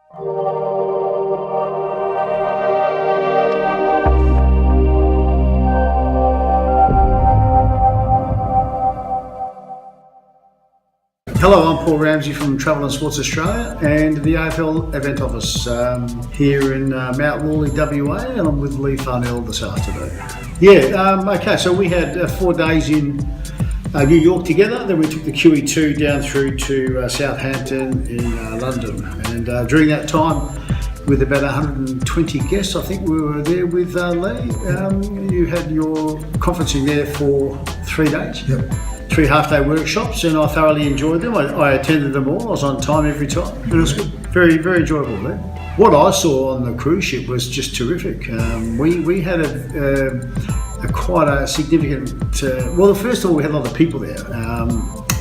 Hello, I'm Paul Ramsay from Travel and Sports Australia and the AFL Event Office here in Mount Lawley, WA, and I'm with Leigh Farnell this afternoon. Okay, so we had 4 days in New York together, then we took the QE2 down through to Southampton in London, and during that time, with about 120 guests, I think we were there with Leigh. You had your conferencing there for 3 days. Yep. 3 half-day workshops, and I thoroughly enjoyed them. I attended them all. I was on time every time. It was good. Very, very enjoyable there. What I saw on the cruise ship was just terrific. We had a quite a significant. Well, first of all, we had a lot of people there.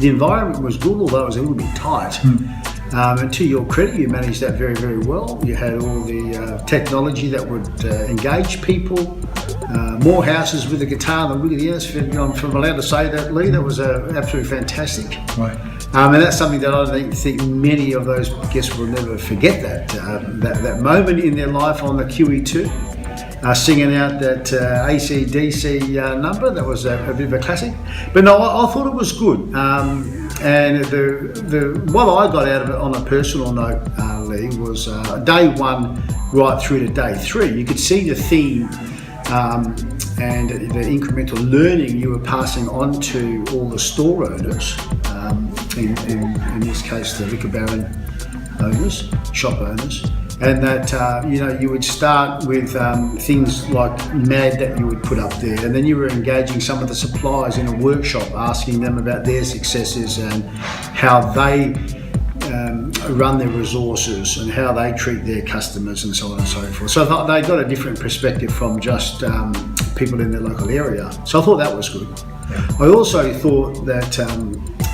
The environment was good, although it was a little bit tight. And to your credit, you managed that very, very well. You had all the technology that would engage people. More houses with a guitar than really else. If I'm allowed to say that, Leigh, that was absolutely fantastic. Right. And that's something that I think many of those guests will never forget. That moment in their life on the QE2, singing out that AC/DC number. That was a bit of a classic. But no, I thought it was good. And what I got out of it on a personal note, Leigh, was day 1 right through to day 3. You could see the theme. And the incremental learning you were passing on to all the store owners, in this case the liquor baron owners, shop owners, and that you would start with things like MAD that you would put up there, and then you were engaging some of the suppliers in a workshop, asking them about their successes and how they run their resources and how they treat their customers and so on and so forth. So they got a different perspective from just people in their local area. So I thought that was good. Yeah. I also thought that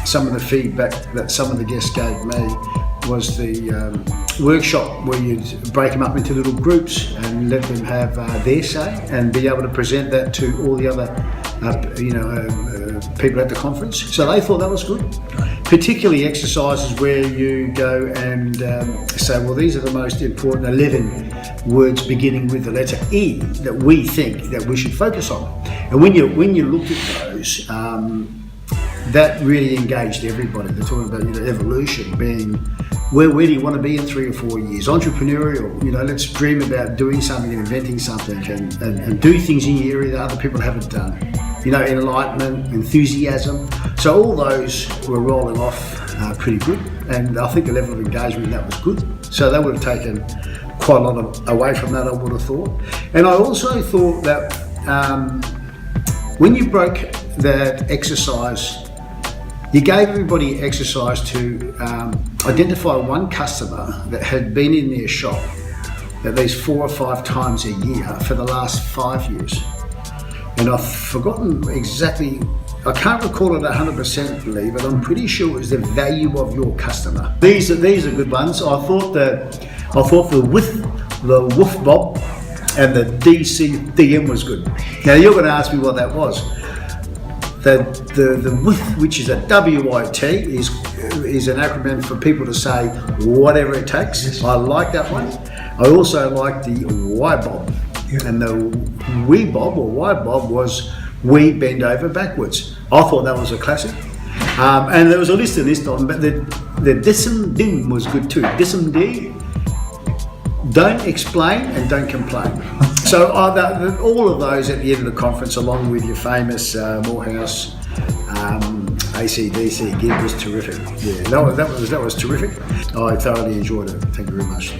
some of the feedback that some of the guests gave me was the workshop where you'd break them up into little groups and let them have their say and be able to present that to all the other people at the conference. So they thought that was good. Particularly exercises where you go and say, well, these are the most important 11 words beginning with the letter E that we think that we should focus on. And when you looked at those, that really engaged everybody. They're talking about evolution, being where do you want to be in 3 or 4 years? Entrepreneurial, let's dream about doing something and inventing something and do things in your area that other people haven't done. Enlightenment, enthusiasm. So all those were rolling off pretty good, and I think the level of engagement in that was good. So they would have taken quite a lot away from that, I would have thought. And I also thought that when you broke that exercise, you gave everybody exercise to identify one customer that had been in their shop at least 4 or 5 times a year for the last 5 years. And I've forgotten exactly, I can't recall it 100%, Leigh, but I'm pretty sure it was the value of your customer. These are good ones. I thought the Woof Bob and the DCDM was good. Now you're going to ask me what that was. The WIT, which is a WIT, is an acronym for people to say whatever it takes. Yes. I like that one. I also like the WIBOB. Yep. And the WEBOB or WIBOB was we bend over backwards. I thought that was a classic. And there was a list of this on, but the DISM was good too. DISM D, don't explain and don't complain. So all of those at the end of the conference, along with your famous Morehouse AC/DC gig, was terrific. Yeah, that was terrific. I thoroughly enjoyed it. Thank you very much.